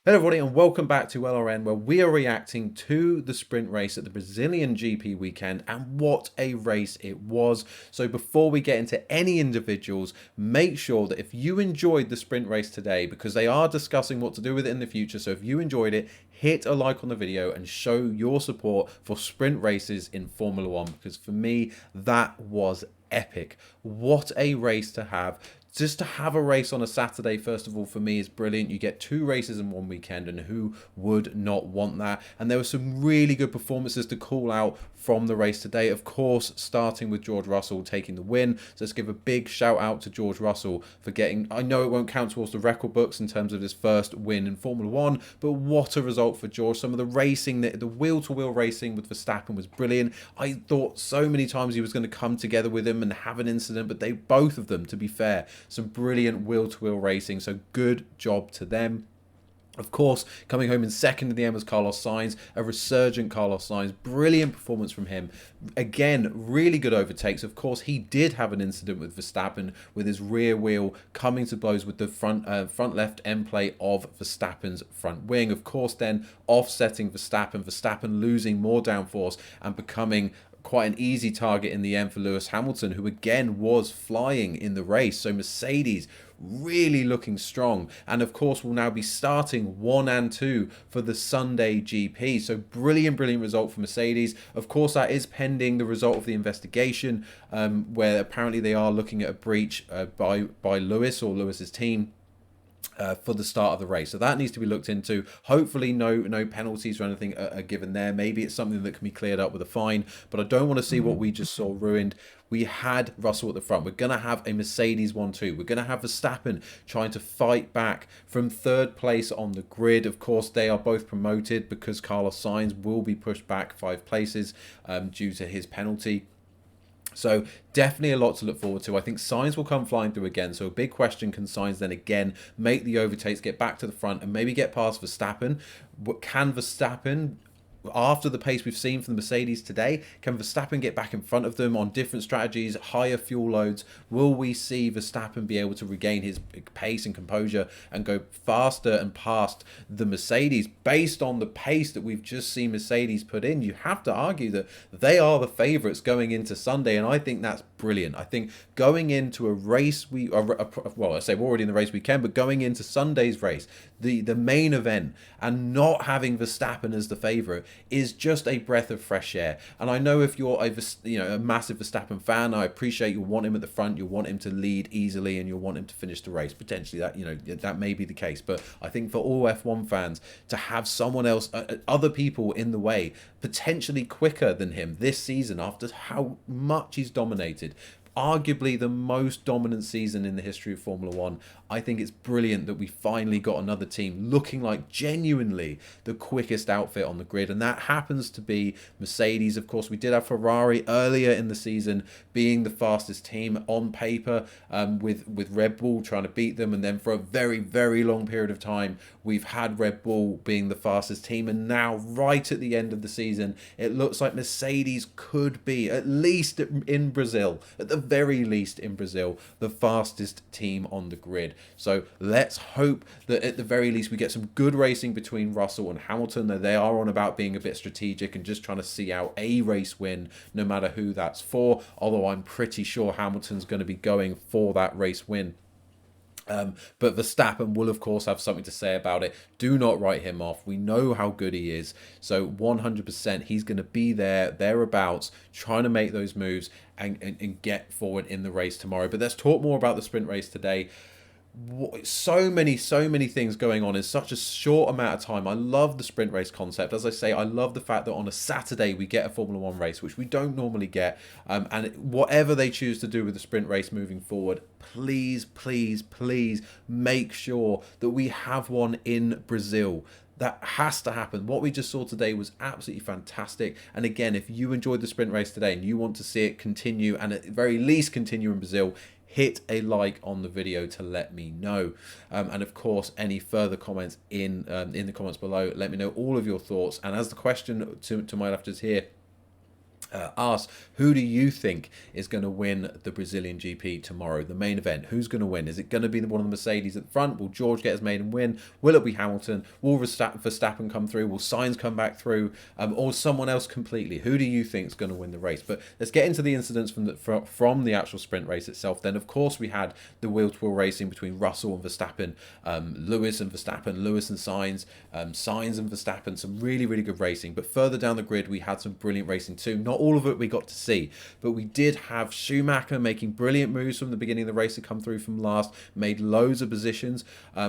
Hello everybody and welcome back to LRN, where we are reacting to the sprint race at the Brazilian GP weekend, and what a race it was. So before we get into any individuals, make sure that if you enjoyed the sprint race today, because they are discussing what to do with it in the future, so if you enjoyed it, hit a like on the video and show your support for sprint races in Formula One, because for me that was epic. What a race to have. Just to have a race on a Saturday, first of all, for me is brilliant. You get two races in one weekend, and who would not want that? And there were some really good performances to call out from the race today. Of course, starting with George Russell taking the win. So let's give a big shout out to George Russell for getting, I know it won't count towards the record books in terms of his first win in Formula One, but what a result for George. Some of the racing, the wheel-to-wheel racing with Verstappen was brilliant. I thought so many times he was going to come together with him and have an incident, but both of them, to be fair, some brilliant wheel-to-wheel racing, so good job to them. Of course, coming home in second in the end was Carlos Sainz, a resurgent Carlos Sainz. Brilliant performance from him. Again, really good overtakes. Of course, he did have an incident with Verstappen with his rear wheel coming to blows with the front left end plate of Verstappen's front wing. Of course, then offsetting Verstappen losing more downforce and becoming quite an easy target in the end for Lewis Hamilton, who again was flying in the race. So Mercedes really looking strong, and of course will now be starting 1 and 2 for the Sunday GP. So brilliant result for Mercedes. Of course, that is pending the result of the investigation, where apparently they are looking at a breach by Lewis or Lewis's team for the start of the race. So that needs to be looked into. Hopefully no penalties or anything are given there. Maybe it's something that can be cleared up with a fine, but I don't want to see what we just saw ruined. We had Russell at the front. We're going to have a Mercedes 1-2. We're going to have Verstappen trying to fight back from third place on the grid. Of course, they are both promoted because Carlos Sainz will be pushed back 5 places due to his penalty. So definitely a lot to look forward to. I think Sainz will come flying through again. So a big question, can Sainz then again make the overtakes, get back to the front and maybe get past Verstappen? Can Verstappen, after the pace we've seen from the Mercedes today, can Verstappen get back in front of them on different strategies, higher fuel loads? Will we see Verstappen be able to regain his pace and composure and go faster and past the Mercedes based on the pace that we've just seen Mercedes put in? You have to argue that they are the favourites going into Sunday, and I think that's brilliant. I think going into a race, well, I say we're already in the race weekend, but going into Sunday's race, the main event, and not having Verstappen as the favourite is just a breath of fresh air. And I know if you're a massive Verstappen fan, I appreciate you want him at the front, you want him to lead easily, and you want him to finish the race. Potentially that may be the case, but I think for all F1 fans to have someone else, other people in the way, potentially quicker than him this season after how much he's dominated, arguably the most dominant season in the history of Formula One. I think it's brilliant that we finally got another team looking like genuinely the quickest outfit on the grid, and that happens to be Mercedes. Of course, we did have Ferrari earlier in the season being the fastest team on paper, with Red Bull trying to beat them, and then for a very long period of time we've had Red Bull being the fastest team, and now right at the end of the season it looks like Mercedes could be, at least in Brazil, at the very least in Brazil, the fastest team on the grid. So let's hope that at the very least we get some good racing between Russell and Hamilton. Though they are on about being a bit strategic and just trying to see out a race win, no matter who that's for. Although I'm pretty sure Hamilton's going to be going for that race win. But Verstappen will of course have something to say about it. Do not write him off. We know how good he is. So 100% he's going to be thereabouts, trying to make those moves and get forward in the race tomorrow. But let's talk more about the sprint race today. So many things going on in such a short amount of time. I love the sprint race concept. As I say, I love the fact that on a Saturday we get a Formula One race, which we don't normally get. And whatever they choose to do with the sprint race moving forward, please make sure that we have one in Brazil. That has to happen. What we just saw today was absolutely fantastic. And again, if you enjoyed the sprint race today and you want to see it continue, and at the very least continue in Brazil, hit a like on the video to let me know. And of course, any further comments in the comments below, let me know all of your thoughts. And as the question to my left is here, Ask, who do you think is going to win the Brazilian GP tomorrow, the main event? Who's going to win? Is it going to be one of the Mercedes at the front? Will George get his maiden win? Will it be Hamilton? Will Verstappen come through? Will Sainz come back through? Or someone else completely? Who do you think is going to win the race? But let's get into the incidents from the actual sprint race itself. Then, of course, we had the wheel-to-wheel racing between Russell and Verstappen, Lewis and Verstappen, Lewis and Sainz, Sainz and Verstappen. Some really, really good racing. But further down the grid, we had some brilliant racing too. Not all of it we got to see, but we did have Schumacher making brilliant moves from the beginning of the race to come through from last, made loads of positions.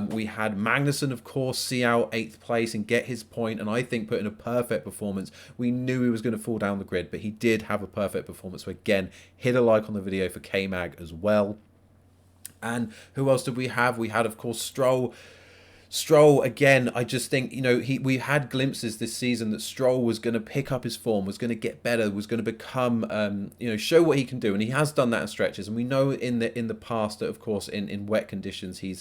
We had Magnussen, of course, see out 8th place and get his point, and I think put in a perfect performance. We knew he was going to fall down the grid, but he did have a perfect performance. So again, hit a like on the video for K-Mag as well. And who else did we have? We had, of course, Stroll, again, I just think, we had glimpses this season that Stroll was going to pick up his form, was going to get better, was going to become, show what he can do. And he has done that in stretches. And we know in the past that, of course, in wet conditions, he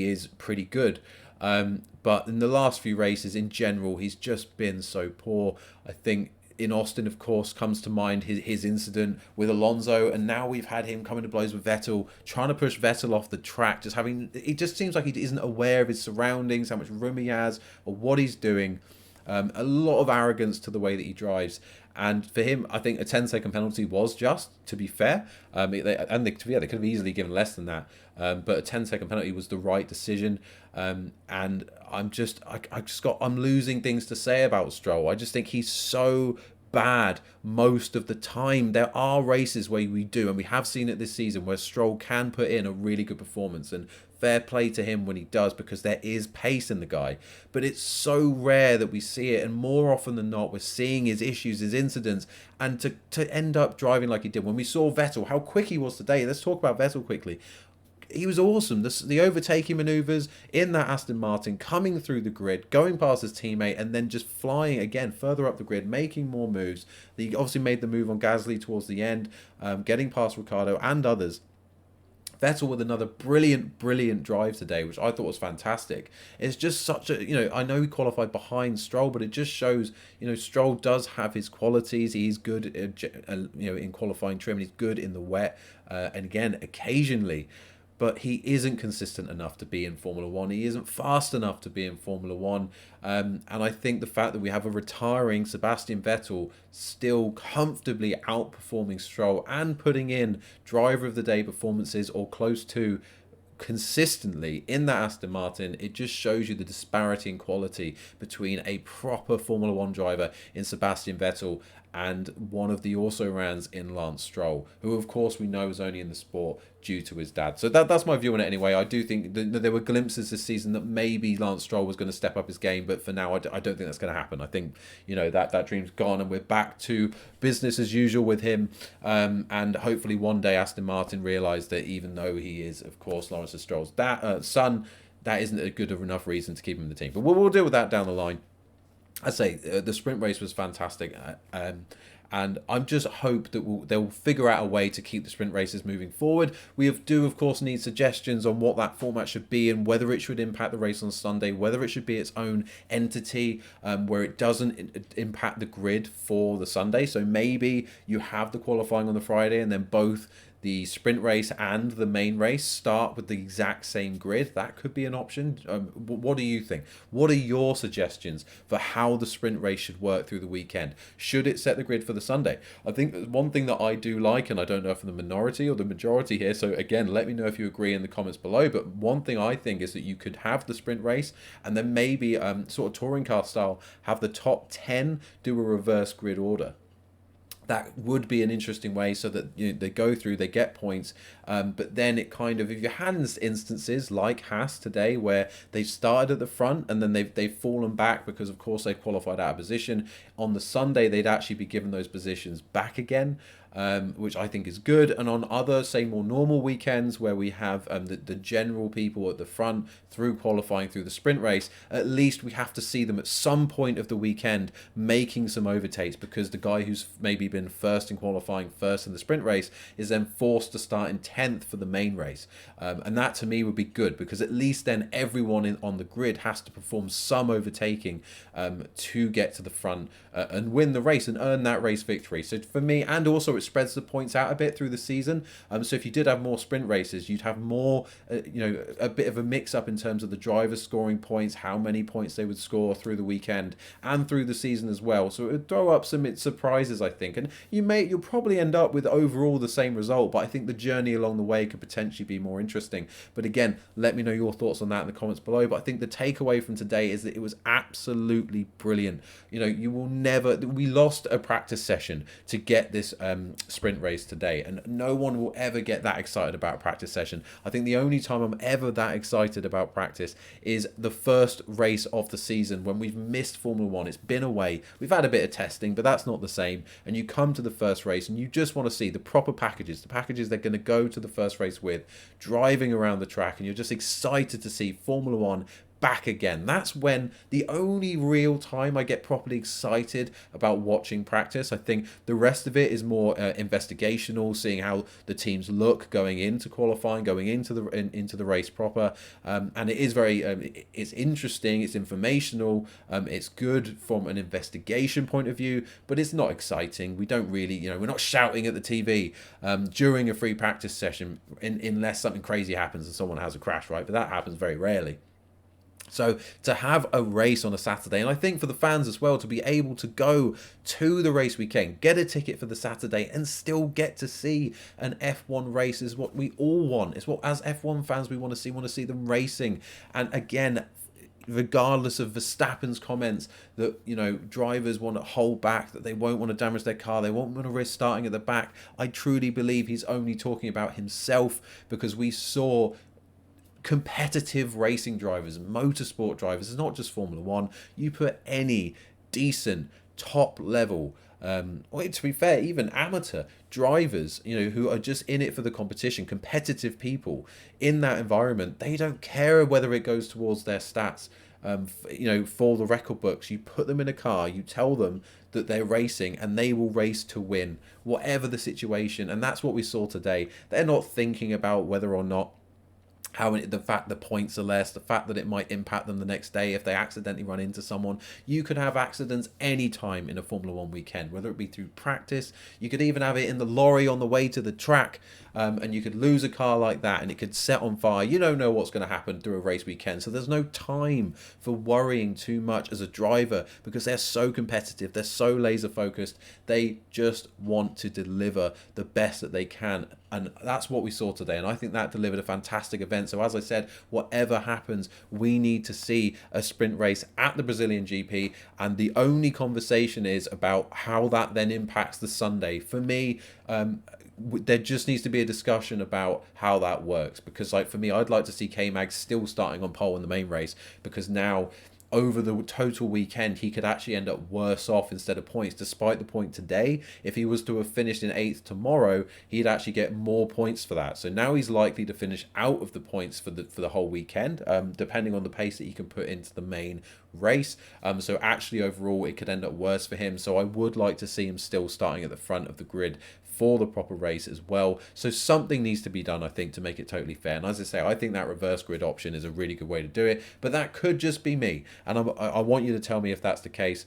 is pretty good. But in the last few races, in general, he's just been so poor. I think in Austin, of course, comes to mind his incident with Alonso, and now we've had him coming to blows with Vettel, trying to push Vettel off the track. It just seems like he isn't aware of his surroundings, how much room he has, or what he's doing. A lot of arrogance to the way that he drives. And for him, I think a 10-second penalty was just, to be fair. They could have easily given less than that. But a 10-second penalty was the right decision. And I'm losing things to say about Stroll. I just think he's so bad most of the time. There are races where we do, and we have seen it this season, where Stroll can put in a really good performance, and fair play to him when he does, because there is pace in the guy. But it's so rare that we see it, and more often than not, we're seeing his issues, his incidents, and to end up driving like he did. When we saw Vettel, how quick he was today, let's talk about Vettel quickly. He was awesome. The overtaking manoeuvres in that Aston Martin, coming through the grid, going past his teammate, and then just flying again further up the grid, making more moves. He obviously made the move on Gasly towards the end, getting past Ricciardo and others. Vettel with another brilliant drive today, which I thought was fantastic. It's just such a, I know he qualified behind Stroll, but it just shows, Stroll does have his qualities. He's good, in qualifying trim, and he's good in the wet, and again, occasionally. But he isn't consistent enough to be in Formula 1. He isn't fast enough to be in Formula 1. And I think the fact that we have a retiring Sebastian Vettel still comfortably outperforming Stroll and putting in driver of the day performances or close to consistently in that Aston Martin, it just shows you the disparity in quality between a proper Formula 1 driver in Sebastian Vettel and one of the also-rans in Lance Stroll, who of course we know is only in the sport due to his dad. So that's my view on it anyway. I do think that there were glimpses this season that maybe Lance Stroll was going to step up his game, but for now I don't think that's going to happen. I think that dream's gone, and we're back to business as usual with him, and hopefully one day Aston Martin realise that even though he is of course Lawrence Stroll's son, that isn't a good enough reason to keep him in the team. But we'll deal with that down the line. I say the sprint race was fantastic, and I'm just hope that they'll figure out a way to keep the sprint races moving forward. We do, of course, need suggestions on what that format should be and whether it should impact the race on Sunday, whether it should be its own entity where it doesn't impact the grid for the Sunday. So maybe you have the qualifying on the Friday and then both the sprint race and the main race start with the exact same grid. That could be an option. What do you think? What are your suggestions for how the sprint race should work through the weekend? Should it set the grid for the Sunday? I think one thing that I do like, and I don't know if I'm the minority or the majority here, so again, let me know if you agree in the comments below, but one thing I think is that you could have the sprint race and then maybe sort of touring car style, have the top 10 do a reverse grid order. That would be an interesting way so that they go through, they get points, but then it kind of, if you had instances like Haas today where they've started at the front and then they've fallen back because of course they've qualified out of position, on the Sunday they'd actually be given those positions back again. which I think is good. And on other, say, more normal weekends where we have the general people at the front through qualifying through the sprint race, at least we have to see them at some point of the weekend making some overtakes, because the guy who's maybe been first in qualifying, first in the sprint race, is then forced to start in 10th for the main race. And that to me would be good, because at least then everyone on the grid has to perform some overtaking to get to the front and win the race and earn that race victory. So for me, and also it spreads the points out a bit through the season. So if you did have more sprint races, you'd have more, a bit of a mix up in terms of the drivers scoring points, how many points they would score through the weekend and through the season as well. So it would throw up some surprises, I think. And you'll probably end up with overall the same result, but I think the journey along the way could potentially be more interesting. But again, let me know your thoughts on that in the comments below. But I think the takeaway from today is that it was absolutely brilliant. You will never, we lost a practice session to get this sprint race today, and no one will ever get that excited about a practice session. I think the only time I'm ever that excited about practice is the first race of the season, when we've missed Formula One. It's been away, we've had a bit of testing, but that's not the same. And you come to the first race and you just want to see the proper packages, the packages they're going to go to the first race with, driving around the track, and you're just excited to see Formula One back again. That's when the only real time I get properly excited about watching practice. I think the rest of it is more investigational, seeing how the teams look going into qualifying, going into the race proper, and it is very it's interesting, it's informational, it's good from an investigation point of view, but it's not exciting. We don't really, we're not shouting at the TV during a free practice session unless something crazy happens and someone has a crash, right? But that happens very rarely. So to have a race on a Saturday, and I think for the fans as well, to be able to go to the race weekend, get a ticket for the Saturday, and still get to see an F1 race is what we all want. It's what, as F1 fans, we want to see them racing. And again, regardless of Verstappen's comments that drivers want to hold back, that they won't want to damage their car, they won't want to risk starting at the back, I truly believe he's only talking about himself, because we saw competitive racing drivers, motorsport drivers. It's not just Formula One. You put any decent top level, or to be fair, even amateur drivers, who are just in it for the competition, competitive people in that environment, they don't care whether it goes towards their stats. For the record books, you put them in a car, you tell them that they're racing, and they will race to win, whatever the situation. And that's what we saw today. They're not thinking about whether or not the fact the points are less, the fact that it might impact them the next day if they accidentally run into someone. You could have accidents anytime in a Formula One weekend, whether it be through practice. You could even have it in the lorry on the way to the track, and you could lose a car like that and it could set on fire. You don't know what's going to happen through a race weekend, so there's no time for worrying too much as a driver, because they're so competitive, they're so laser focused, they just want to deliver the best that they can. And that's what we saw today, and I think that delivered a fantastic event. So as I said, whatever happens, we need to see a sprint race at the Brazilian GP, and the only conversation is about how that then impacts the Sunday. For me, there just needs to be a discussion about how that works, because for me, I'd like to see K-Mag still starting on pole in the main race, because now over the total weekend he could actually end up worse off instead of points. Despite the point today, if he was to have finished in 8th tomorrow, he'd actually get more points for that. So now he's likely to finish out of the points for the whole weekend, depending on the pace that he can put into the main race. So actually overall it could end up worse for him. So I would like to see him still starting at the front of the grid for the proper race as well. So something needs to be done, I think, to make it totally fair. And as I say, I think that reverse grid option is a really good way to do it, but that could just be me, and I want you to tell me if that's the case.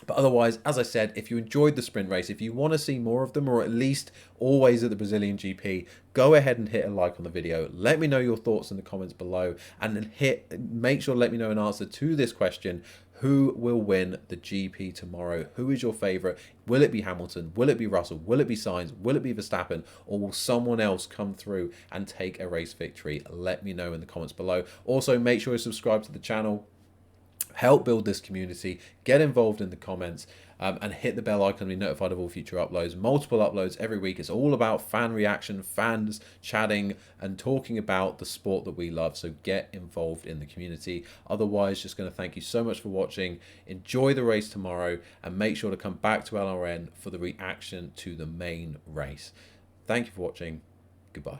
But otherwise, as I said, if you enjoyed the sprint race, if you want to see more of them, or at least always at the Brazilian GP, go ahead and hit a like on the video. Let me know your thoughts in the comments below, and then make sure to let me know an answer to this question: who will win the GP tomorrow? Who is your favourite? Will it be Hamilton? Will it be Russell? Will it be Sainz? Will it be Verstappen? Or will someone else come through and take a race victory? Let me know in the comments below. Also, make sure you subscribe to the channel. Help build this community, get involved in the comments, and hit the bell icon to be notified of all future uploads. Multiple uploads every week. It's all about fan reaction, fans chatting and talking about the sport that we love. So get involved in the community. Otherwise, just going to thank you so much for watching. Enjoy the race tomorrow and make sure to come back to LRN for the reaction to the main race. Thank you for watching. Goodbye.